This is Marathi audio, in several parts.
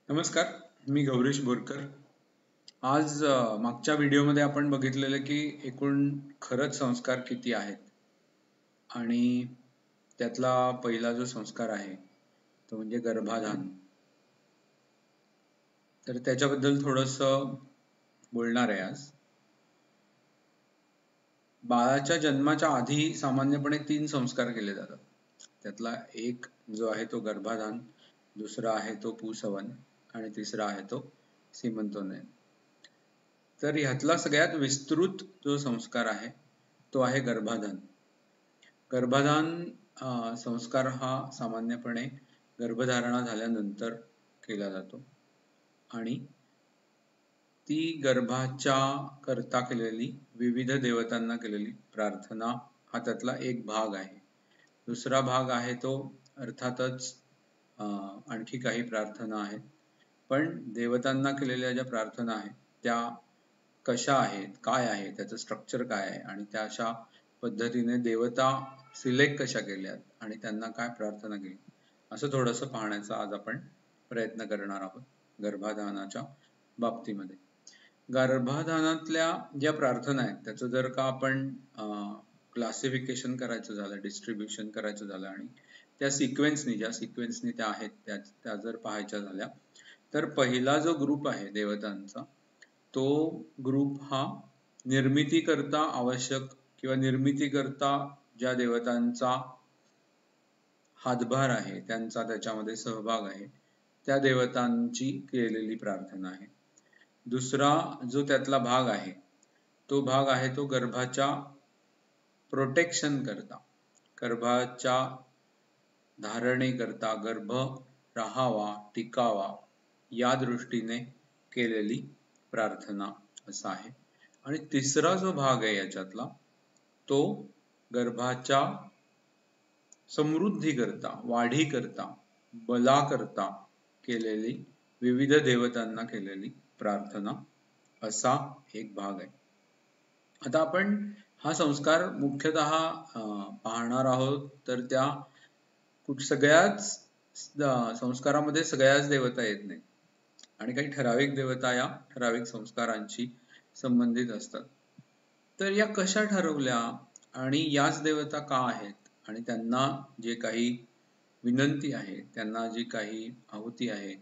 नमस्कार, मी गौरीश बोरकर. आज मागच्या व्हिडिओमध्ये आपण बघितलेलं की एकूण खरंच संस्कार किती आहेत आणि त्यातला पहिला जो संस्कार आहे तो म्हणजे गर्भाधान. तर त्याच्याबद्दल थोडंसं बोलणार आहे आज. बाळाच्या जन्माच्या आधी सामान्यपणे 3 संस्कार केले जातात. त्यातला एक जो आहे तो गर्भाधान, दुसरा आहे तो पुंसवन आणि तिसरा आहे तो सीमंतोन्नयन. तर ह्यातला सगळ्यात विस्तृत जो संस्कार आहे तो आहे गर्भाधान. गर्भाधान संस्कार हा सामान्यपणे गर्भधारणा झाल्यानंतर केला जातो आणि ती गर्भाच्या करता केलेली विविध देवतांना केलेली प्रार्थना हा त्यातला एक भाग आहे. दुसरा भाग आहे तो अर्थातच आणखी काही प्रार्थना आहेत, पण देवतांना केलेल्या ज्या प्रार्थना आहेत त्या कशा आहेत, काय आहे, त्याचं स्ट्रक्चर काय आहे आणि त्या अशा पद्धतीने देवता सिलेक्ट कशा केल्यात आणि त्यांना काय प्रार्थना केली असं थोडंसं पाहण्याचा आज आपण प्रयत्न करणार आहोत गर्भाधानाच्या बाबतीमध्ये. गर्भाधानातल्या ज्या प्रार्थना आहेत त्याचं जर का आपण क्लासिफिकेशन करायचं झालं, डिस्ट्रीब्युशन करायचं झालं आणि त्या ज्या सिक्वेन्सनी त्या आहेत त्या जर पाहायच्या झाल्या तर पहिला जो ग्रुप आहे देवतांचा तो ग्रुप हा निर्मिती करता आवश्यक किंवा निर्मिती करता ज्या देवतांचा हातभार आहे, त्यांचा त्याच्यामध्ये सहभाग आहे, त्या देवतांची केलेली प्रार्थना आहे. दुसरा जो त्यातला भाग आहे तो भाग आहे तो गर्भाच्या प्रोटेक्शन करता, गर्भाच्या धारणे करता, गर्भ राहावा, टिकावा या दृष्टीने केलेली प्रार्थना असा आहे. आणि तिसरा जो भाग आहे याच्यातला तो गर्भाच्या समृद्धी करता, वाढी करता, बला करता केलेली विविध देवतांना केलेली प्रार्थना असा एक भाग आहे. आता आपण हा संस्कार मुख्यतः पाहणार आहोत तर त्या सगळ्याच संस्कारामध्ये सगळ्याच देवता येत नाही आणि काही ठराविक देवता या ठराविक संस्कारांशी संबंधित असतात. तर या कशा ठरवल्या आणि याच देवता का आहेत आणि त्यांना जे काही विनंती आहे, त्यांना जी काही आहुती आहे,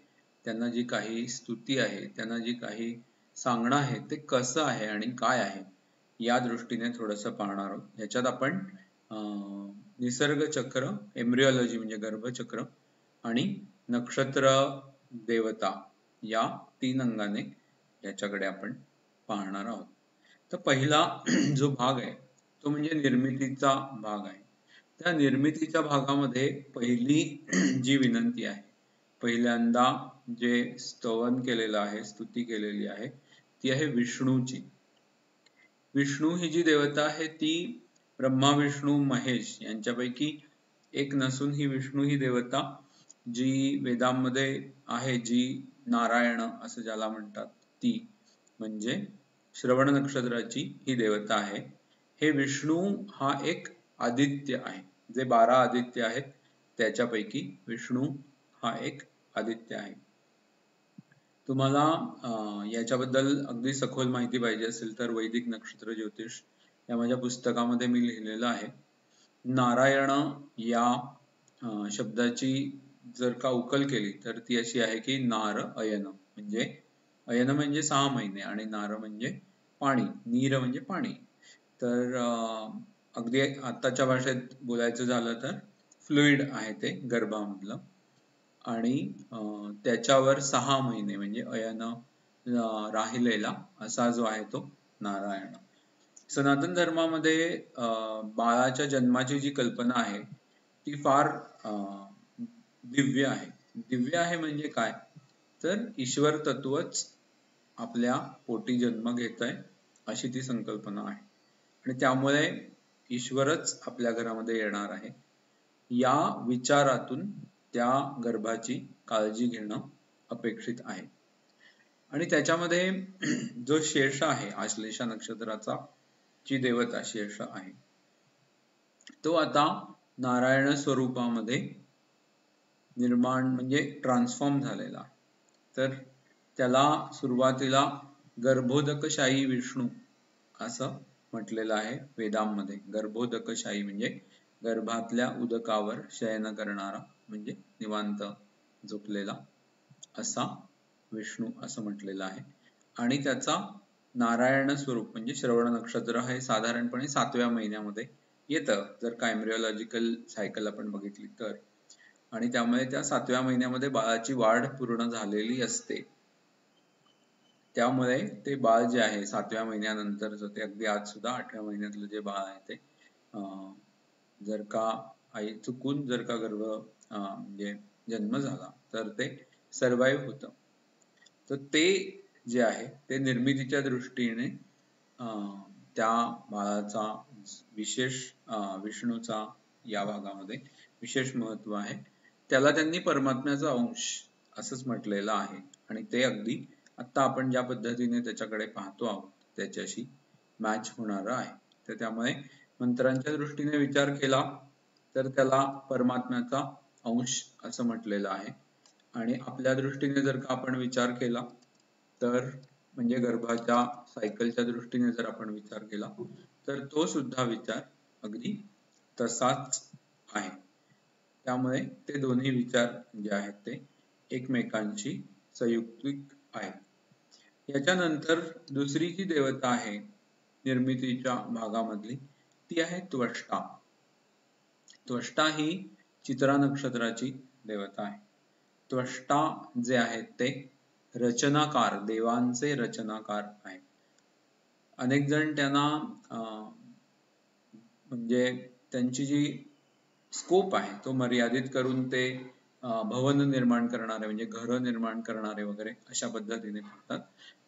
त्यांना जी काही स्तुती आहे, त्यांना जी काही सांगणं आहे ते कसं आहे आणि काय आहे या दृष्टीने थोडंसं पाहणार आहोत. ह्याच्यात आपण निसर्ग चक्र, एम्ब्रिओलॉजी म्हणजे गर्भचक्र आणि नक्षत्र देवता या 3 अंगाने याच्याकडे आपण पाहणार आहोत. तर पहिला जो भाग आहे तो म्हणजे निर्मितीचा भाग आहे. त्या निर्मितीच्या भागामध्ये पहिली जी विनंती आहे, पहिल्यांदा जे स्तवन केलेलं आहे, स्तुती केलेली आहे ती आहे विष्णूची. विष्णू ही जी देवता आहे ती ब्रह्मा, विष्णू, महेश यांच्यापैकी एक नसून ही विष्णू ही देवता जी वेदांमध्ये आहे, जी नारायण असं ज्याला म्हणतात ती म्हणजे श्रवण नक्षत्राची ही देवता आहे. हे विष्णू हा एक आदित्य आहे. जे 12 आदित्य आहेत त्याच्यापैकी विष्णू हा एक आदित्य आहे. तुम्हाला याच्याबद्दल अगदी सखोल माहिती पाहिजे असेल तर वैदिक नक्षत्र ज्योतिष या माझ्या पुस्तकामध्ये मी लिहिलेलं आहे. नारायण या शब्दाची जर का उकल केली तर ती अशी आहे की नार अयन, म्हणजे अयन म्हणजे 6 महिने आणि नार म्हणजे पाणी, नीर म्हणजे पाणी. तर अगदी आताच्या भाषेत बोलायचं झालं तर फ्लुइड आहे ते गर्भामधलं आणि त्याच्यावर 6 महिने म्हणजे अयन राहिलेला असा जो आहे तो नारायण. सनातन धर्मामध्ये बाळाच्या जन्माची जी कल्पना आहे ती फार दिव्य आहे. दिव्य आहे म्हणजे काय तर ईश्वर तत्वच आपल्या पोटी जन्म घेतंय अशी ती संकल्पना आहे आणि त्यामुळे ईश्वरच आपल्या घरामध्ये येणार आहे या विचारातून त्या गर्भाची काळजी घेणं अपेक्षित आहे. आणि त्याच्यामध्ये जो शेष आहे, आश्लेषा नक्षत्राचा जी देवता शेष आहे तो आता नारायण स्वरूपामध्ये निर्माण म्हणजे ट्रान्सफॉर्म झालेला. तर त्याला सुरुवातीला गर्भोदकशाही विष्णू असं म्हटलेलं आहे वेदांमध्ये. गर्भोदकशाही म्हणजे गर्भातल्या उदकावर शयन करणारा, म्हणजे निवांत झोपलेला असा विष्णू असं म्हटलेलं आहे. आणि त्याचा नारायण स्वरूप म्हणजे श्रवण नक्षत्र हे साधारणपणे 7व्या महिन्यामध्ये येतं, जर का एम्ब्रियोलॉजिकल सायकल आपण बघितली तर. आणि त्यामुळे त्या 7व्या महिन्यामध्ये बाळाची वाढ पूर्ण झालेली असते. त्यामुळे ते बाळ जे आहे 7व्या महिन्यानंतरच, ते अगदी आज सुद्धा 8व्या महिन्यातलं जे बाळ आहे ते जर का आई चुकून जर का गर्भ म्हणजे जन्म झाला तर ते सर्वाइव्ह होतं. तर ते जे आहे ते निर्मितीच्या दृष्टीने त्या बाळाचा विशेष विष्णूचा या भागामध्ये विशेष महत्व आहे. त्याला त्यांनी परमात्म्याचा अंश असंच म्हटलेलं आहे. आणि ते अगदी आता आपण ज्या पद्धतीने त्याच्याकडे पाहतो आहोत त्याच्याशी मॅच होणार आहे. तर त्यामुळे मंत्रांच्या दृष्टीने विचार केला तर त्याला परमात्म्याचा अंश असं म्हटलेलं आहे. आणि आपल्या दृष्टीने जर का आपण विचार केला तर म्हणजे गर्भाच्या सायकलच्या दृष्टीने जर आपण विचार केला तर तो सुद्धा विचार अगदी तसाच आहे. त्यामुळे ते दोन्ही विचार जे आहेत ते एकमेकांशी संयुक्तिक आहेत. याच्यानंतर दुसरी जी देवता आहे निर्मितीच्या भागामधली ती आहे त्वष्टा. त्वष्टा ही चित्रा नक्षत्राची देवता आहे. त्वष्टा जे आहेत ते रचनाकार, देवांचे रचनाकार आहेत. अनेक जण त्यांना म्हणजे त्यांची जी स्कोप आहे तो मर्यादित करून ते भवन निर्माण करणारे म्हणजे घर निर्माण करणारे वगैरे अशा पद्धतीने पाहतात.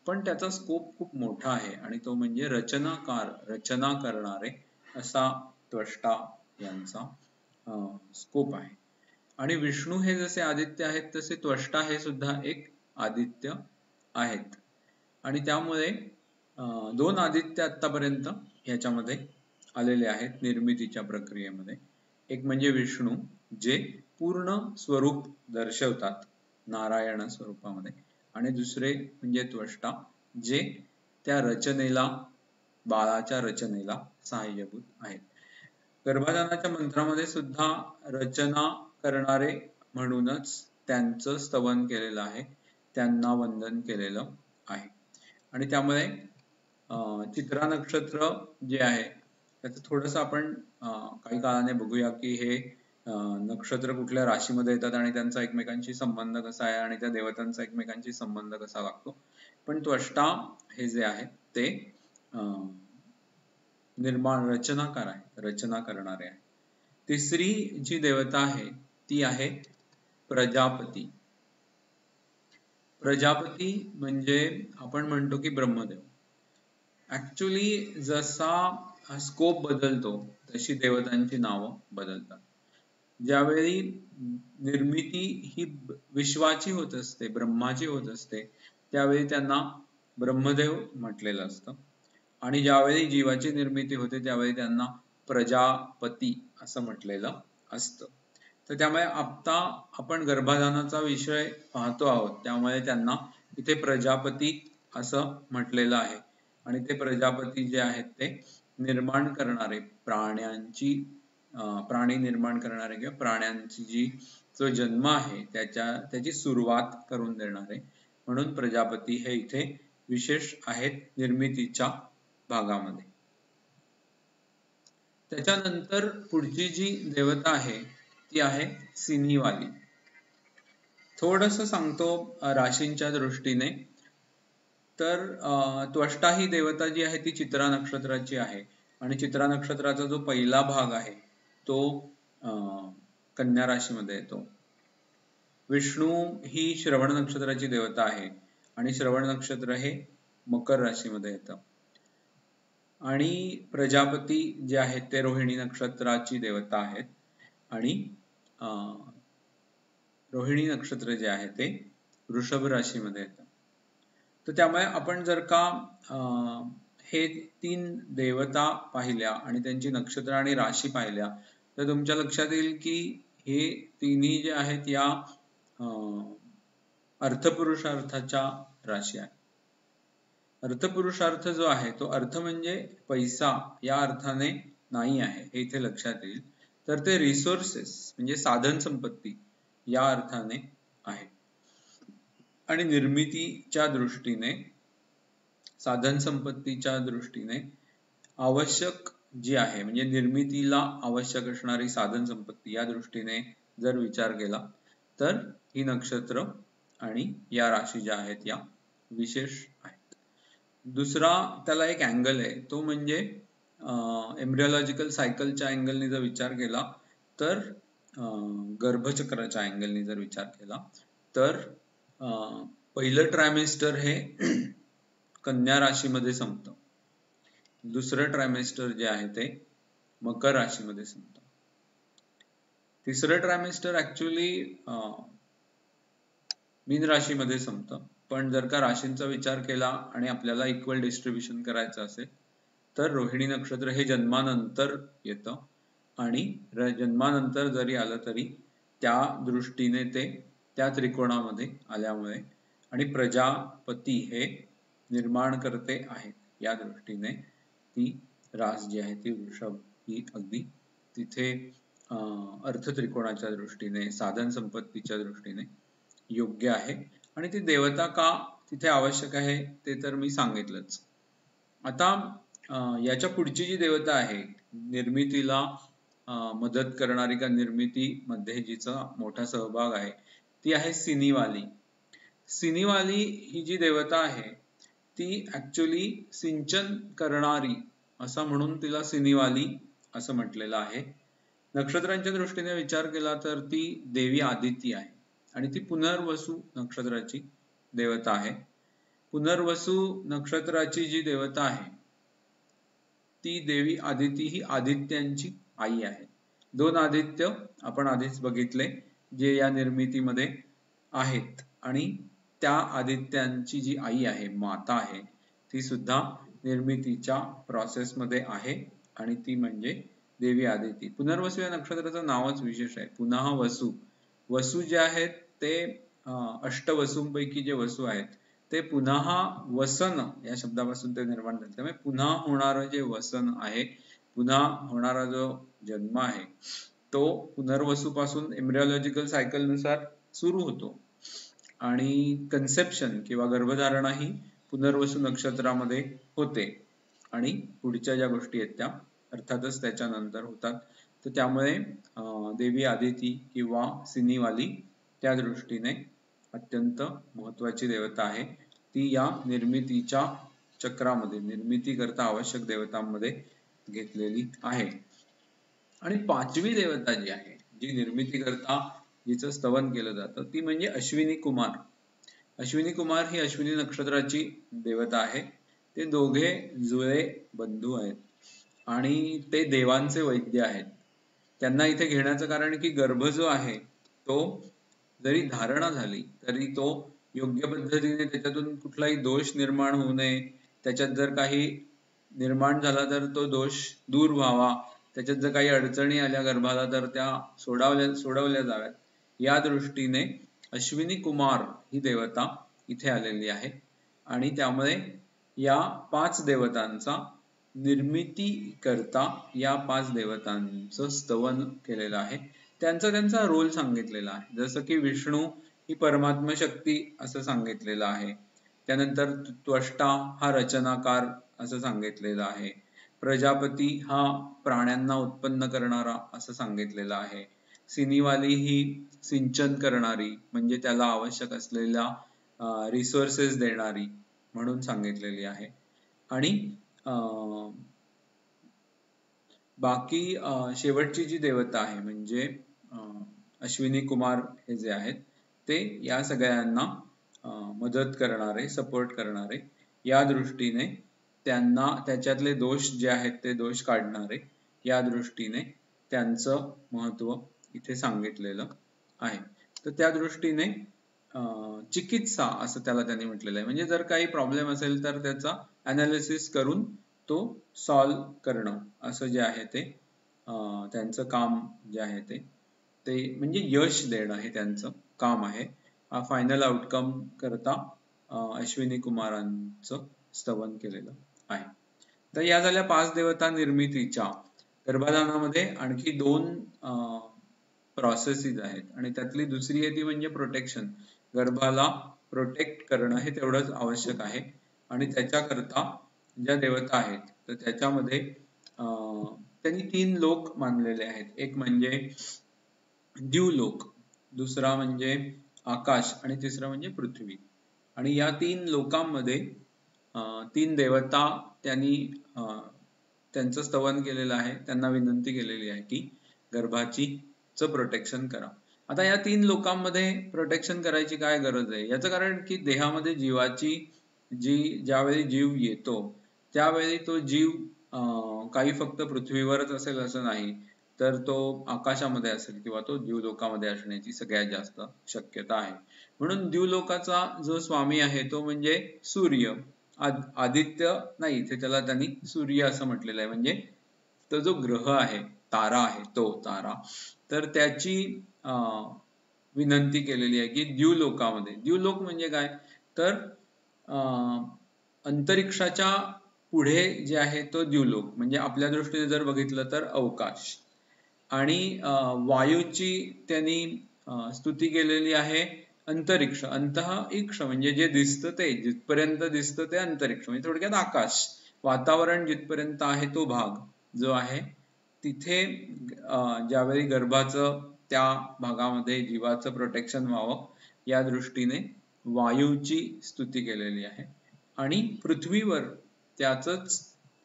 पण त्याचा स्कोप खूप मोठा आहे आणि तो म्हणजे रचनाकार, रचना करणारे असा त्वष्टा यांचा स्कोप आहे. आणि विष्णू हे जसे आदित्य आहेत तसे त्वष्टा हे सुद्धा एक आदित्य आहेत. आणि त्यामुळे दोन आदित्य आतापर्यंत ह्याच्यामध्ये आलेले आहेत निर्मितीच्या प्रक्रियेमध्ये. एक म्हणजे विष्णू जे पूर्ण स्वरूप दर्शवतात नारायण स्वरूपामध्ये, आणि दुसरे म्हणजे त्वष्टा जे त्या रचनेला, बाळाच्या रचनेला सहाय्यभूत आहेत. गर्भाधानाच्या मंत्रामध्ये सुद्धा रचना करणारे म्हणूनच त्यांचं स्तवन केलेलं आहे, त्यांना वंदन केलेलं आहे. आणि त्यामुळे चित्रा नक्षत्र जे आहे त्याचं थोडंसं आपण काही काळाने बघूया की हे नक्षत्र कुठल्या राशीमध्ये येतात आणि त्यांचा एकमेकांशी संबंध कसा आहे आणि त्या देवतांचा एकमेकांशी संबंध कसा लागतो. पण त्वष्टा हे जे आहे ते निर्माण रचनाकार आहे, रचना करणारे आहे. तिसरी जी देवता आहे ती आहे प्रजापती. प्रजापती म्हणजे आपण म्हणतो की ब्रह्मदेव. ऍक्च्युली जसा स्कोप बदलतो तशी देवतांची नावं बदलतात. ज्यावेळी निर्मिती ही विश्वाची होत असते, ब्रह्माची होत असते, त्यावेळी त्यांना ब्रह्मदेव म्हटलेलं असतं. आणि ज्यावेळी जीवाची निर्मिती होते त्यावेळी त्यांना प्रजापती असं म्हटलेलं असतं. तर त्यामुळे आता आपण गर्भाधानाचा विषय पाहतो आहोत, त्यामुळे त्यांना इथे प्रजापती असं म्हटलेलं आहे. आणि ते प्रजापती जे आहेत ते निर्माण करणारे प्राण्यांची, प्राणी निर्माण करणारे किंवा प्राण्यांची जी जो जन्म आहे त्याची सुरुवात करून देणारे म्हणून प्रजापती हे इथे विशेष आहेत निर्मितीच्या भागामध्ये. त्याच्यानंतर पुढची जी देवता आहे ती आहे सिनीवाली. थोडस सांगतो राशींच्या दृष्टीने. तर त्वष्टा ही देवता जी आहे ती चित्रा नक्षत्राची आहे आणि चित्रा नक्षत्राचा जो पहिला भाग आहे तो कन्या राशीमध्ये येतो. विष्णू ही श्रवण नक्षत्राची देवता आहे आणि श्रवण नक्षत्र हे मकर राशीमध्ये येतं. आणि प्रजापती जे आहेत ते रोहिणी नक्षत्राची देवता आहेत आणि रोहिणी नक्षत्र जे आहे ते वृषभ राशीमध्ये येतं. तर त्यामुळे आपण जर का हे तीन देवता पाहिल्या आणि त्यांची नक्षत्र आणि राशी पाहिल्या तर तुमच्या लक्षात येईल की हे तिन्ही जे आहेत या अर्थपुरुषार्थाच्या राशी आहे. अर्थपुरुषार्थ जो आहे तो अर्थ म्हणजे पैसा या अर्थाने नाही आहे हे इथे लक्षात येईल. तर ते रिसोर्सेस म्हणजे साधन संपत्ती या अर्थाने आहे. आणि निर्मितीच्या दृष्टीने साधन संपत्तीच्या दृष्टीने आवश्यक जी आहे म्हणजे निर्मितीला आवश्यक असणारी साधन संपत्ती या दृष्टीने जर विचार केला तर ही नक्षत्र आणि या राशी ज्या आहेत या विशेष आहेत. दुसरा त्याला एक अँगल आहे तो म्हणजे एम्ब्रियोलॉजिकल सायकलच्या अँगलने जर विचार केला तर गर्भचक्राच्या अँगलने जर विचार केला तर पहिलं ट्रायमेस्टर हे कन्या राशीमध्ये संपतं. दुसरं ट्रायमेस्टर जे आहे ते मकर राशीमध्ये संपतं. तिसरं ट्रायमेस्टर ऍक्च्युअली मीन राशीमध्ये संपतं. पण जर का राशींचा विचार केला आणि आपल्याला इक्वल डिस्ट्रीब्युशन करायचं असेल तर रोहिणी नक्षत्र हे जन्मानंतर येतं आणि जन्मानंतर जरी आलं तरी त्या दृष्टीने ते त्या त्रिकोणामध्ये आल्यामुळे आणि प्रजापती हे निर्माण करते आहेत या दृष्टीने ती रास जी आहे ती वृषभ ही अगदी तिथे अर्थ त्रिकोणाच्या दृष्टीने साधन संपत्तीच्या दृष्टीने योग्य आहे. आणि ती देवता का तिथे आवश्यक आहे ते तर मी सांगितलंच. आता याच्या पुढची जी देवता आहे निर्मितीला मदत करणारी का निर्मितीमध्ये जिचा मोठा सहभाग आहे ती आहे सिनीवाली. सिनीवाली ही जी देवता आहे ती ऍक्च्युअली सिंचन करणारी असं म्हणून तिला सिनीवाली असं म्हटलेलं आहे. नक्षत्रांच्या दृष्टीने विचार केला तर ती देवी आदिती आहे आणि ती पुनर्वसू नक्षत्राची देवता आहे. पुनर्वसू नक्षत्राची जी देवता आहे ती देवी आदिती ही आदित्यांची आई आहे. दोन आदित्य आपण आधीच बघितले जे या निर्मितीमध्ये आहेत आणि त्या आदित्यांची जी आई आहे माता आहे ती सुद्धा निर्मितीच्या प्रोसेसमध्ये आहे आणि ती म्हणजे देवी आदिती. पुनर्वसू या नक्षत्राचं नावच विशेष आहे. पुन्हा वसू. वसू जे आहेत ते अष्टवसूंपैकी जे वसू आहेत ते पुन्हा वसन या शब्दापासून ते निर्माण झाले. त्यामुळे पुन्हा होणारं जे वसन आहे पुन्हा होणारा जो जन्म आहे तो पुनर्वसूपासून एम्ब्रियोलॉजिकल सायकल नुसार सुरू होतो आणि कन्सेप्शन किंवा गर्भधारणा ही पुनर्वसू नक्षत्रामध्ये होते आणि पुढच्या ज्या गोष्टी आहेत त्या अर्थातच त्याच्यानंतर होतात. तर त्यामुळे देवी आदिती किंवा सिनीवाली त्या दृष्टीने अत्यंत महत्वाची देवता आहे. ती या निर्मितीच्या चक्रामध्ये निर्मिती करता आवश्यक देवतांमध्ये घेतलेली आहे. आणि पाचवी देवता जी आहे जी निर्मिती करता जिचं स्तवन केलं जातं ती म्हणजे अश्विनी कुमार. अश्विनी कुमार ही अश्विनी नक्षत्राची देवता आहे. ते दोघे जुळे बंधू आहेत आणि ते देवांचे वैद्य आहेत. त्यांना इथे घेण्याचं कारण की गर्भ जो आहे तो जरी धारणा झाली तरी तो योग्य पद्धतीने त्याच्यातून कुठलाही दोष निर्माण होऊ नये. त्याच्यात जर काही निर्माण झाला तर तो दोष दूर व्हावा. त्याच्यात जर काही अडचणी आल्या गर्भाला तर त्या सोडवल्या जाव्यात या दृष्टीने अश्विनी कुमार ही देवता इथे आलेली आहे. आणि त्यामुळे या पाच देवतांचा निर्मिती करता या पाच देवतांचं स्तवन केलेलं आहे. त्यांचा रोल सांगितलेला आहे. जसं की विष्णू ही परमात्मा शक्ती असं सांगितलेलं आहे. त्यानंतर त्वष्टा हा रचनाकार असं सांगितलेलं आहे. प्रजापती हा प्राण्यांना उत्पन्न करणारा असं सांगितलेलं आहे. सिनीवाली ही सिंचन करणारी म्हणजे त्याला आवश्यक असलेल्या रिसोर्सेस देणारी म्हणून सांगितलेली आहे. आणि बाकी शेवटची जी देवता आहे म्हणजे अश्विनी कुमार हे जे आहेत ते या सगळ्यांना मदत करणारे सपोर्ट करणारे या दृष्टीने त्यांना त्याच्यातले दोष जे आहेत ते दोष काढणारे या दृष्टीने त्यांचं महत्व इथे सांगितलेलं आहे. तर त्या दृष्टीने चिकित्सा असं त्याला त्यांनी म्हटलेलं आहे. म्हणजे जर काही प्रॉब्लेम असेल तर त्याचा अनालिसिस करून तो सॉल्व करणं असं जे आहे ते त्यांचं काम जे आहे ते म्हणजे यश देणं हे त्यांचं काम आहे. फायनल आउटकम करता अश्विनी कुमारांचं स्तवन केलेलं आहे. तर या झाल्या 5 देवता निर्मितीच्या. गर्भाधानामध्ये आणखी 2 प्रोसेसेस आहेत आणि त्यातली दुसरी आहे ती म्हणजे प्रोटेक्शन. गर्भाला प्रोटेक्ट करणं हे तेवढंच आवश्यक आहे आणि त्याच्याकरता ज्या देवता आहेत तर त्याच्यामध्ये त्यांनी 3 लोक मानलेले आहेत. एक म्हणजे द्यूलोक, दुसरा म्हणजे आकाश आणि तिसरा म्हणजे पृथ्वी. आणि या 3 लोकांमध्ये 3 देवता त्यांनी त्यांचं स्तवन केलेलं आहे. त्यांना विनंती केलेली आहे की गर्भाचं प्रोटेक्शन करा. आता या 3 लोकांमध्ये प्रोटेक्शन करायची काय गरज आहे? याचं कारण की देहामध्ये जीवाची ज्यावेळी जीव येतो त्यावेळी तो जीव काही फक्त पृथ्वीवरच असेल असं नाही, तर तो आकाशामध्ये असेल किंवा तो द्यूलोकामध्ये असण्याची सगळ्यात जास्त शक्यता आहे. म्हणून द्यूलोकाचा जो स्वामी आहे तो म्हणजे सूर्य. आदित्य नाही, इथे त्याला त्यांनी सूर्य असं म्हटलेलं आहे. म्हणजे तो जो ग्रह आहे, तारा आहे, तो तारा, तर त्याची विनंती केलेली आहे की द्यूलोकामध्ये. द्यूलोक म्हणजे काय, तर अंतरिक्षाच्या पुढे जे आहे तो द्यूलोक. म्हणजे आपल्या दृष्टीने जर बघितलं तर अवकाश. आणि वायूची त्यांनी स्तुती केलेली आहे अंतरिक्ष. अंतःइक्ष म्हणजे जे दिसतं ते, जिथपर्यंत दिसतं ते अंतरिक्ष म्हणजे थोडक्यात आकाश. वातावरण जिथपर्यंत आहे तो भाग जो आहे तिथे ज्यावेळी गर्भाचं त्या भागामध्ये जीवाचं प्रोटेक्शन व्हावं या दृष्टीने वायूची स्तुती केलेली आहे. आणि पृथ्वीवर त्याचंच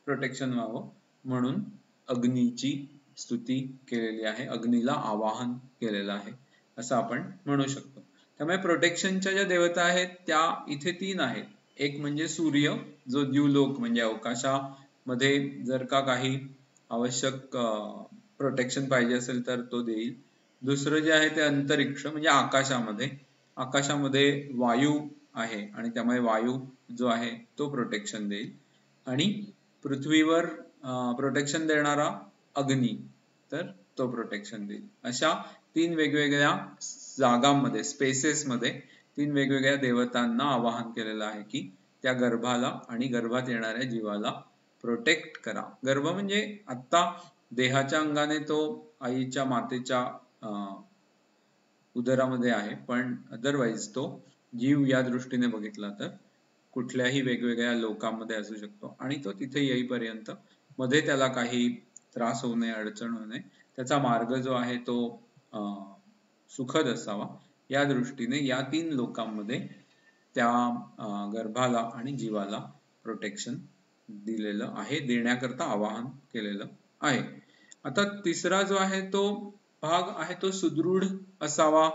प्रोटेक्शन व्हावं म्हणून अग्नीची स्तुती केलेली आहे. अग्नीला आवाहन केलेलं आहे असं आपण म्हणू शकतो. त्यामुळे प्रोटेक्शनच्या ज्या देवता आहेत त्या इथे 3 आहेत. एक म्हणजे सूर्य, जो द्यूलोक म्हणजे अवकाशामध्ये जर का काही आवश्यक प्रोटेक्शन पाहिजे असेल तर तो देईल. दुसरं जे आहे ते अंतरिक्ष म्हणजे आकाशामध्ये वायू आहे आणि त्यामुळे वायू जो आहे तो प्रोटेक्शन देईल. आणि पृथ्वीवर प्रोटेक्शन देणारा अग्नी, तर तो प्रोटेक्शन देईल. अशा 3 वेगवेगळ्या जागांमध्ये, स्पेसेसमध्ये 3 वेगवेगळ्या देवतांना आवाहन केलेलं आहे की त्या गर्भाला आणि गर्भात येणाऱ्या जीवाला प्रोटेक्ट करा. गर्भ म्हणजे आता देहाच्या अंगाने तो आईच्या मातेच्या उदरामध्ये आहे, पण अदरवाईज तो जीव या दृष्टीने बघितला तर कुठल्याही वेगवेगळ्या लोकांमध्ये असू शकतो आणि तो तिथे येईपर्यंत मध्ये त्याला काही त्रास होऊ नये, अडचण होऊ नये, त्याचा मार्ग जो आहे तो सुखद असावा या दृष्टीने या 3 लोकांमध्ये त्या गर्भाला आणि जीवाला प्रोटेक्शन दिलेलं आहे, देण्याकरता आवाहन केलेलं आहे. आता तिसरा जो आहे तो भाग आहे तो सुदृढ असावा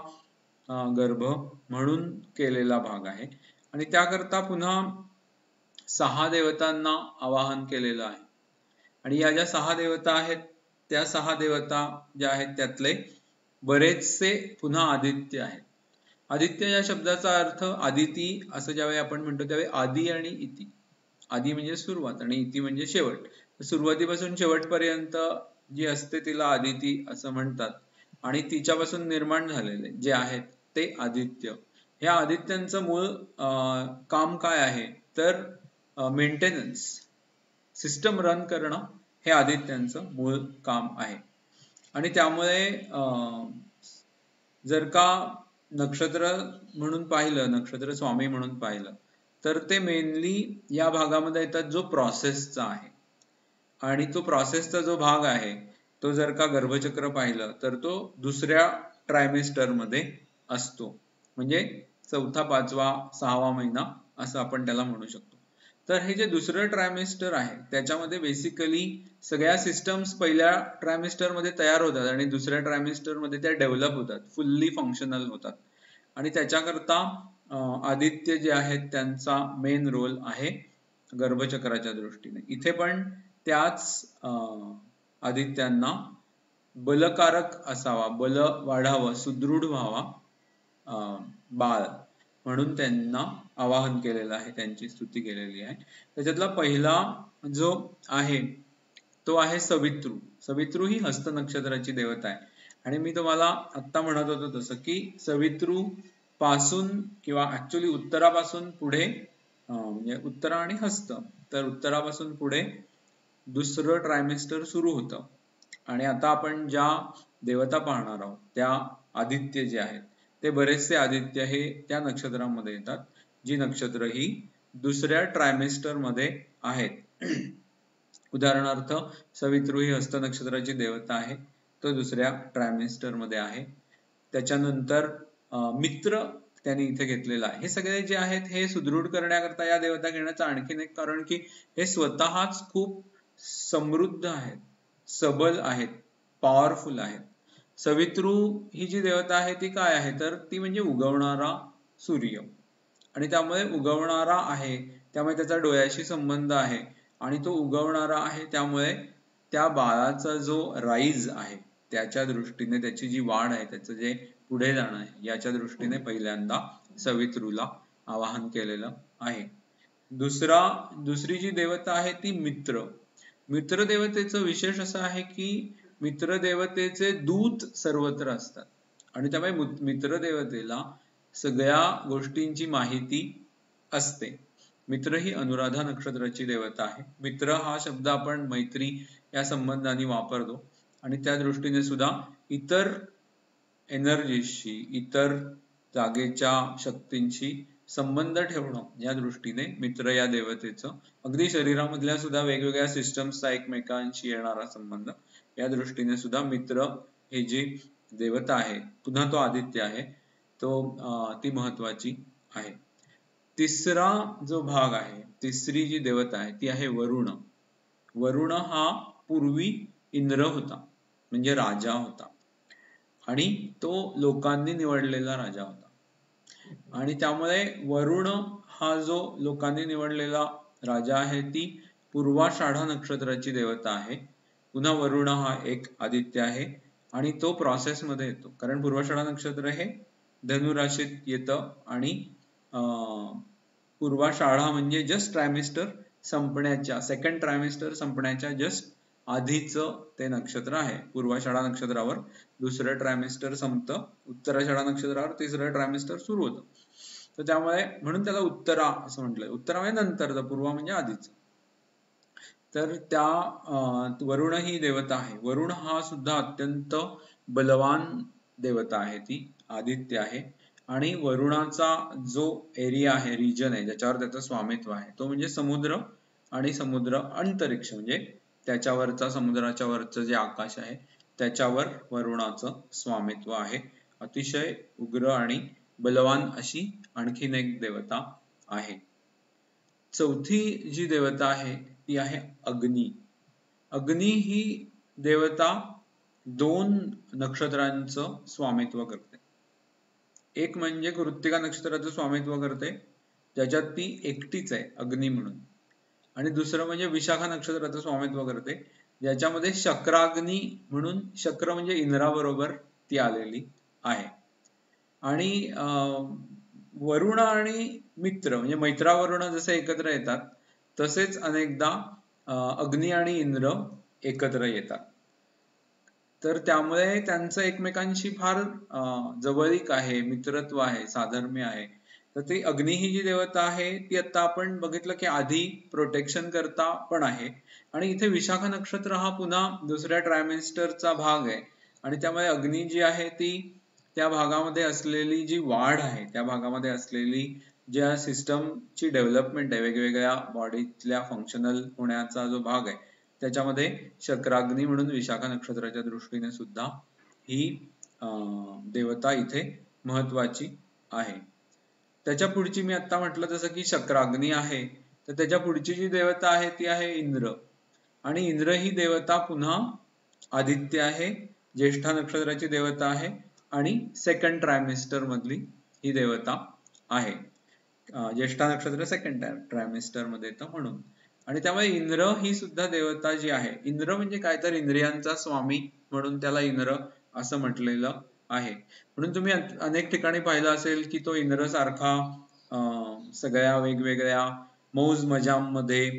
गर्भ म्हणून केलेला भाग आहे. आणि त्याकरता पुन्हा 6 देवतांना आवाहन केलेलं आहे. आणि या ज्या 6 देवता आहेत त्या 6 देवता ज्या आहेत त्यातले बरेचसे पुन्हा आदित्य आहेत. आदित्य या शब्दाचा अर्थ आदिती असं ज्यावेळी आपण म्हणतो त्यावेळी आदी आणि इति. आदी म्हणजे सुरुवात आणि इति म्हणजे शेवट. सुरुवातीपासून शेवटपर्यंत जी असते तिला आदिती असं म्हणतात. आणि तिच्यापासून निर्माण झालेले जे आहेत ते आदित्य. ह्या आदित्यांचं मूळ काम काय आहे तर मेंटेनन्स, सिस्टम रन करणं हे आदित्यांचं मूळ काम आहे. आणि त्यामुळे जर का नक्षत्र म्हणून पाहिलं, नक्षत्र स्वामी म्हणून पाहिलं तर ते मेनली या भागामध्ये येतात जो प्रोसेसचा आहे. आणि तो प्रोसेसचा जो भाग आहे तो जर का गर्भचक्र पाहिलं तर तो दुसऱ्या ट्रायमेस्टर मध्ये असतो. म्हणजे चौथा, 5वा, 6वा महिना असं आपण त्याला म्हणू शकतो. तर हे जे दुसरं ट्रायमेस्टर आहे त्याच्यामध्ये बेसिकली सगळ्या सिस्टम्स पहिल्या ट्रायमेस्टर मध्ये तयार होतात आणि दुसऱ्या ट्रायमेस्टर मध्ये त्या डेव्हलप होतात, फुल्ली फंक्शनल होतात. आणि त्याच्याकरता आदित्य जे आहेत त्यांचा मेन रोल आहे गर्भचक्राच्या दृष्टीने. इथे पण त्याच आदित्यांना बलकारक असावा, बल वाढावं, सुदृढ व्हावा बाळ म्हणून त्यांना आवाहन केलेलं आहे, त्यांची स्तुती केलेली आहे. त्याच्यातला पहिला जो आहे तो आहे सवितृ. सवितृ ही हस्त नक्षत्राची देवता आहे. आणि मी तुम्हाला आत्ता म्हणत होतो तसं की सवितृ पासून किंवा ऍक्च्युली उत्तरापासून पुढे म्हणजे उत्तरा आणि हस्त, तर उत्तरापासून पुढे दुसरं ट्रायमेस्टर सुरू होतं. आणि आता आपण ज्या देवता पाहणार आहोत त्या आदित्य जे आहेत ते बरेचसे आदित्य हे त्या नक्षत्रामध्ये येतात, जी नक्षत्र ही दुसऱ्या ट्रायमेस्टर मध्ये आहेत. उदाहरणार्थ सवितृ ही हस्त नक्षत्राची देवता आहे, तो दुसऱ्या ट्रायमेस्टर मध्ये आहे. त्याच्यानंतर मित्र त्यांनी इथे घेतलेला आहे. हे सगळे जे आहेत हे सुदृढ करण्याकरता या देवता घेण्याचं आणखीन एक कारण की हे स्वतःच खूप समृद्ध आहेत, सबल आहेत, पॉवरफुल आहेत. सवितृ ही जी देवता आहे ती काय आहे, तर ती म्हणजे उगवणारा सूर्य, आणि त्यामुळे उगवणारा आहे त्यामुळे त्याचा डोळ्याशी संबंध आहे, आणि तो उगवणारा आहे त्यामुळे त्या बाळाचा जो राईज आहे त्याच्या दृष्टीने, त्याची जी वाढ आहे, त्याचं जे पुढे जाणं आहे याच्या दृष्टीने पहिल्यांदा सवितृला आवाहन केलेलं आहे. दुसरी जी देवता आहे ती मित्र. मित्र देवतेचं विशेष असं आहे की मित्र देवतेचे दूत सर्वत्र असतात, आणि त्यामुळे मित्र देवतेला सगळ्या गोष्टींची माहिती असते. मित्र ही अनुराधा नक्षत्राची देवता आहे. मित्र हा शब्द आपण मैत्री या संबंधाने वापरतो, आणि त्या दृष्टीने सुद्धा इतर एनर्जीशी, इतर जागेच्या शक्तींशी संबंध ठेवणं या दृष्टीने मित्र या देवतेचं, अगदी शरीरामधल्या सुद्धा वेगवेगळ्या सिस्टम्सचा एकमेकांशी येणारा संबंध, या दृष्टीने सुद्धा मित्र हे जी देवता आहे, पुन्हा तो आदित्य आहे, ती महत्वाची आहे. तिसरा जो भाग आहे, तिसरी जी देवता आहे ती आहे वरुण. वरुण हा पूर्वी इंद्र होता, म्हणजे राजा होता, आणि तो लोकांनी निवडलेला राजा होता. आणि त्यामुळे वरुण हा जो लोकांनी निवडलेला राजा आहे ती पूर्वाषाढा नक्षत्राची देवता आहे. पुन्हा वरुण हा एक आदित्य आहे, आणि तो प्रोसेस मध्ये येतो, कारण पूर्वाषाढा नक्षत्र हे धनुराशीत येतं, आणि पूर्वाषाढा म्हणजे जस्ट ट्रायमेस्टर संपण्याच्या, सेकंड ट्रायमेस्टर संपण्याच्या जस्ट आधीच ते नक्षत्र आहे. पूर्वाषाढा नक्षत्रावर दुसरं ट्रायमेस्टर संपतं, उत्तराषाढा नक्षत्रावर तिसरं ट्रायमेस्टर सुरू होतं. तर त्यामुळे म्हणून त्याला उत्तरा असं म्हटलंय. उत्तरा म्हणजे नंतर, पूर्वा म्हणजे आधीच. तर त्या वरुण ही देवता आहे. वरुण हा सुद्धा अत्यंत बलवान देवता आहे, ती आदित्य आहे. आणि वरुणाचा जो एरिया आहे, रिजन आहे, ज्याच्यावर त्याचं स्वामित्व आहे, तो म्हणजे समुद्र आणि समुद्र अंतरिक्ष, म्हणजे त्याच्यावरचा, समुद्राच्या वरचं जे आकाश आहे त्याच्यावर वरुणाचं स्वामित्व आहे. अतिशय उग्र आणि बलवान अशी आणखीन एक देवता आहे. चौथी जी देवता आहे ती आहे अग्नी. अग्नी ही देवता 2 नक्षत्रांचं स्वामित्व करते. एक म्हणजे कृत्तिका नक्षत्राचं स्वामित्व करते, ज्याच्यात ती एकटीच आहे अग्नी म्हणून, आणि दुसरं म्हणजे विशाखा नक्षत्राचं स्वामित्व करते, ज्याच्यामध्ये शक्राग्नी म्हणून, शक्र म्हणजे इंद्राबरोबर ती आलेली आहे. आणि वरुण आणि मित्र म्हणजे मैत्रावरुण जसे एकत्र येतात, तसेच अनेकदा अग्नी आणि इंद्र एकत्र येतात. तर त्यामुळे त्यांचं एकमेकांशी फार जवळीक आहे, मित्रत्व आहे, साधर्म्य आहे. तर ती अग्नी ही जी देवता आहे ती आता आपण बघितलं की आधी प्रोटेक्शन करता पण आहे, आणि इथे विशाखा नक्षत्र हा पुन्हा दुसऱ्या ट्रायमेस्टरचा भाग आहे, आणि त्यामुळे अग्नी जी आहे ती त्या भागामध्ये असलेली जी वाढ आहे, त्या भागामध्ये असलेली ज्या सिस्टमची डेव्हलपमेंट आहे, वेगवेगळ्या बॉडीतल्या फंक्शनल होण्याचा जो भाग आहे, त्याच्यामध्ये शक्राग्नी म्हणून विशाखा नक्षत्राच्या दृष्टीने सुद्धा ही देवता इथे महत्वाची आहे. त्याच्या पुढची मी आता म्हटलं तसं की शक्राग्नी आहे, तर त्याच्या पुढची जी देवता आहे ती आहे इंद्र. आणि इंद्र ही देवता पुन्हा आदित्य आहे, ज्येष्ठा नक्षत्राची देवता आहे, आणि सेकंड ट्रायमेस्टर मधली ही देवता आहे. ज्येष्ठा नक्षत्र सेकंड ट्रायमेस्टर मध्ये येतं म्हणून. आणि त्यामुळे इंद्र ही सुद्धा देवता जी आहे, इंद्र म्हणजे काय तर इंद्रियांचा स्वामी म्हणून त्याला इंद्र असं म्हटलेलं आहे. म्हणून तुम्ही अनेक ठिकाणी पाहिलं असेल की तो इंद्र सारखा सगळ्या वेगवेगळ्या मौज मजामध्ये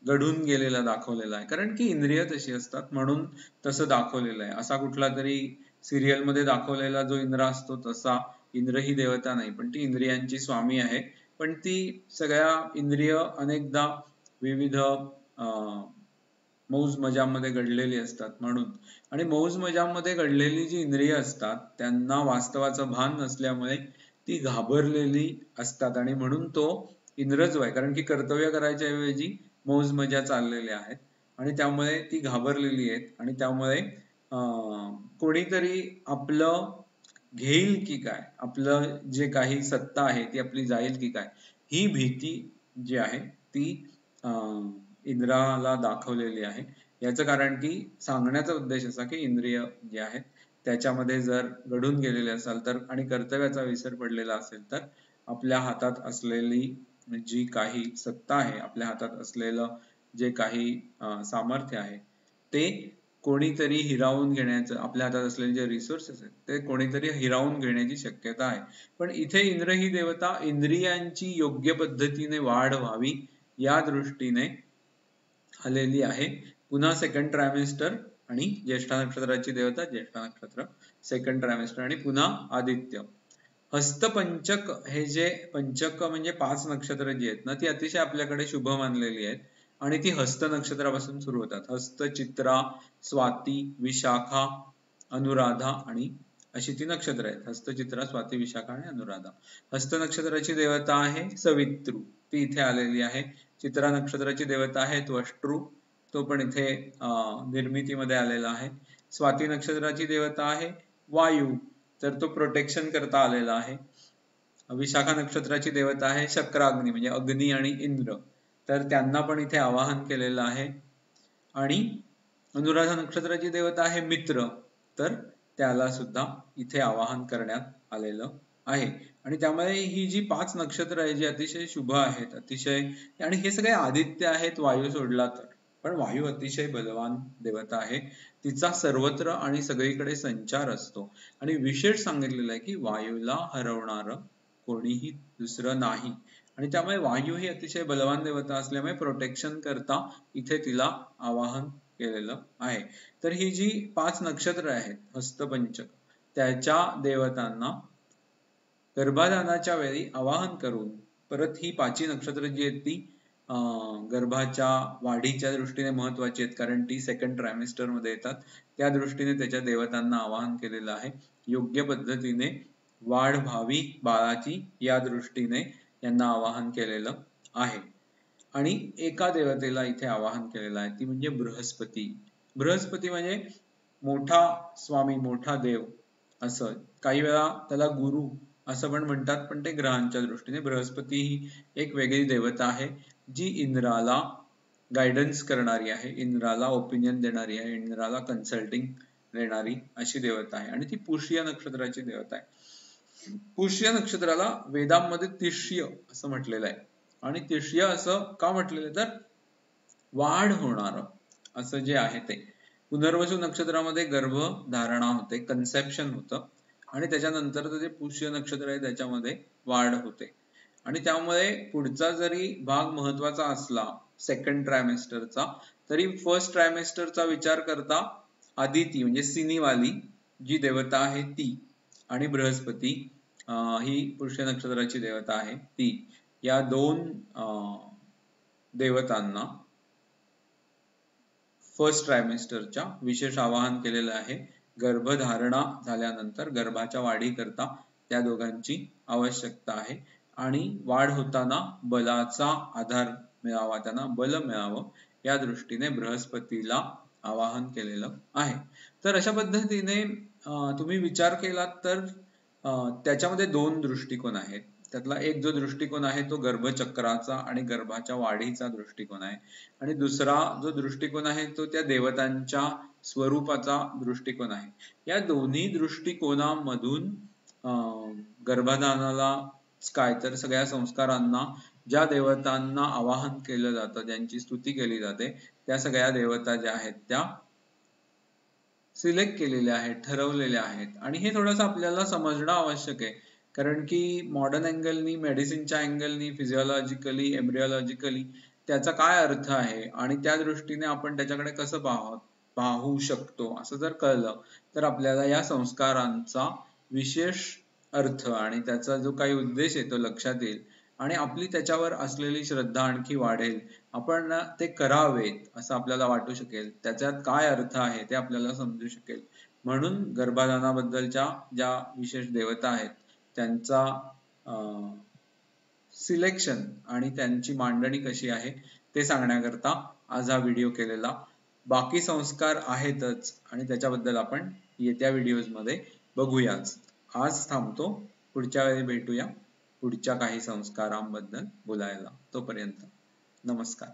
घडून गेलेला दाखवलेला आहे, कारण की इंद्रिय तशी असतात म्हणून तसं दाखवलेलं आहे. असा कुठला तरी सिरियल मध्ये दाखवलेला जो इंद्र असतो तसा इंद्र ही देवता नाही, पण ती इंद्रियांची स्वामी आहे. पण ती सगळ्या इंद्रिय अनेकदा विविध मौज मजामध्ये घडलेली असतात म्हणून. आणि मौज मजामध्ये घडलेली जी इंद्रिय असतात त्यांना वास्तवाचं भान नसल्यामुळे ती घाबरलेली असतात आणि म्हणून तो इंद्रज आहे, कारण की कर्तव्य करायच्या ऐवजी मौज मजा चाललेल्या आहेत आणि त्यामुळे ती घाबरलेली आहेत आणि त्यामुळे कोणीतरी आपलं घेईल की काय, आपलं जे काही सत्ता आहे ती आपली जाईल की काय, ही भीती जी आहे ती इंद्राला दाखवलेली आहे. याचं कारण की सांगण्याचा उद्देश असा की इंद्रिय जे आहेत त्याच्यामध्ये जर घडून गेलेले असाल तर आणि कर्तव्याचा विसर पडलेला असेल तर आपल्या हातात असलेली जी काही सत्ता आहे, आपल्या हातात असलेलं जे काही सामर्थ्य आहे ते कोणीतरी हिरावून घेण्याचं, आपल्या हातात असलेले जे रिसोर्सेस आहेत ते कोणीतरी हिरावून घेण्याची शक्यता आहे. पण इथे इंद्र ही देवता इंद्रियांची योग्य पद्धतीने वाढ व्हावी या दृष्टीने आलेली आहे. पुन्हा सेकंड ट्रायमेस्टर आणि ज्येष्ठा नक्षत्राची देवता ज्येष्ठा नक्षत्र, सेकंड ट्रायमेस्टर आणि पुन्हा आदित्य. हस्तपंचक हे जे पंचक म्हणजे 5 नक्षत्र जी आहेत ना ती अतिशय आपल्याकडे शुभ मानलेली आहेत आणि ती हस्त नक्षत्रापासून सुरू होतात. हस्त, चित्रा, स्वाती, विशाखा, अनुराधा आणि अशी ती नक्षत्र आहेत. हस्त, चित्रा, स्वाती, विशाखा आणि अनुराधा. हस्त नक्षत्राची देवता आहे सवितृ, ती इथे आलेली आहे. चित्रा नक्षत्राची देवता आहे त्वष्ट्रू, तो पण इथे निर्मितीमध्ये आलेला आहे. स्वाती नक्षत्राची देवता आहे वायू, तर तो प्रोटेक्शन करता आलेला आहे. विशाखा नक्षत्राची देवता आहे शक्राग्नी म्हणजे अग्नी आणि इंद्र, तर त्यांना पण इथे आवाहन केलेलं आहे. आणि अनुराधा नक्षत्राची देवता आहे मित्र, तर त्याला सुद्धा इथे आवाहन करण्यात आलेलं आहे. आणि त्यामुळे ही जी 5 नक्षत्र आहे जी अतिशय शुभ आहेत, अतिशय, आणि हे सगळे आदित्य आहेत वायू सोडला तर, पण वायू अतिशय बलवान देवता आहे, तिचा सर्वत्र आणि सगळीकडे संचार असतो. आणि विशेष सांगितलेलं आहे की वायूला हरवणारं कोणीही दुसरं नाही आणि त्यामुळे वायू ही अतिशय बलवान देवता असल्यामुळे प्रोटेक्शन करता इथे तिला आवाहन केलेलं आहे. तर ही जी 5 नक्षत्र आहेत हस्तपंचक त्याच्या देवतांना गर्भाधानाच्या वेळी आवाहन करून परत ही 5 नक्षत्र जी आहेत ती गर्भाच्या वाढीच्या दृष्टीने महत्वाची आहेत, कारण ती सेकंड ट्रायमेस्टर मध्ये येतात, त्या दृष्टीने त्याच्या देवतांना आवाहन केलेलं आहे. योग्य पद्धतीने वाढ व्हावी बाळाची या दृष्टीने यांना आवाहन केलेलं आहे. आणि एका देवतेला इथे आवाहन केलेलं आहे, ती म्हणजे बृहस्पती. बृहस्पती म्हणजे मोठा स्वामी, मोठा देव असं, काही वेळा त्याला गुरु असं पण म्हणतात, पण ते ग्रहांच्या दृष्टीने. बृहस्पती ही एक वेगळी देवता आहे जी इंद्राला गायडन्स करणारी आहे, इंद्राला ओपिनियन देणारी आहे, इंद्राला कन्सल्टिंग देणारी अशी देवता आहे. आणि ती पुष्य नक्षत्राची देवता आहे. पुष्य नक्षत्राला वेदांमध्ये तिष्य असं म्हटलेलं आहे. आणि तिष्य असं का म्हटलेलं तर वाढ होणार असं जे आहे ते. पुनर्वसू नक्षत्रामध्ये गर्भधारणा होते, कन्सेप्शन होतं, आणि त्याच्यानंतर जे पुष्य नक्षत्र आहे त्याच्यामध्ये वाढ होते. आणि त्यामुळे पुढचा जरी भाग महत्वाचा असला सेकंड ट्रायमेस्टरचा, तरी फर्स्ट ट्रायमेस्टरचा विचार करता आदिती म्हणजे सिनीवाली जी देवता आहे ती आणि बृहस्पती ही पुष्य नक्षत्राची देवता आहे ती, या दोन देवतांना फर्स्ट ट्रायमेस्टरच्या विशेष आवाहन केलेलं आहे. गर्भधारणा झाल्यानंतर गर्भाच्या वाढी करता त्या दोघांची आवश्यकता आहे आणि वाढ होताना बलाचा आधार मिळावा, त्यांना बल मिळावं या दृष्टीने बृहस्पतीला आवाहन केलेलं आहे. तर अशा पद्धतीने तुम्ही विचार केलात तर त्याच्यामध्ये 2 दृष्टिकोन आहेत. त्यातला एक जो दृष्टिकोन आहे तो गर्भचक्राचा आणि गर्भाच्या वाढीचा दृष्टिकोन आहे, आणि दुसरा जो दृष्टिकोन आहे तो त्या देवतांच्या स्वरूपाचा दृष्टिकोन आहे. या दोन्ही दृष्टिकोनामधून गर्भधानाला काय तर सगळ्या संस्कारांना ज्या देवतांना आवाहन केलं जातं, ज्यांची स्तुती केली जाते, त्या सगळ्या देवता ज्या आहेत त्या सिलेक्ट केलेल्या आहेत, ठरवलेल्या आहेत. आणि हे थोडंसं आपल्याला समजणं आवश्यक आहे, कारण की मॉडर्न अँगलनी, मेडिसिनच्या अँगलनी, फिजिओलॉजिकली, एम्ब्रिओलॉजिकली त्याचा काय अर्थ आहे आणि त्या दृष्टीने आपण त्याच्याकडे कसं पाहू शकतो असं जर कळलं तर आपल्याला या संस्कारांचा विशेष अर्थ आणि त्याचा जो काही उद्देश आहे तो लक्षात येईल आणि आपली त्याच्यावर असलेली श्रद्धा आणखी वाढेल. आपण ते करावेत असं आपल्याला वाटू शकेल, त्याच्यात काय अर्थ आहे ते आपल्याला समजू शकेल. म्हणून गर्भाधानाबद्दलच्या ज्या विशेष देवता आहेत त्यांचा सिलेक्शन आणि त्यांची मांडणी कशी आहे ते सांगण्याकरता आज हा व्हिडिओ केलेला. बाकी संस्कार आहेतच आणि त्याच्याबद्दल आपण येत्या व्हिडिओजमध्ये बघूयाच. आज थांबतो, पुढच्या वेळी भेटूया पुढच्या काही संस्कारांबद्दल बोलायला. तोपर्यंत नमस्कार.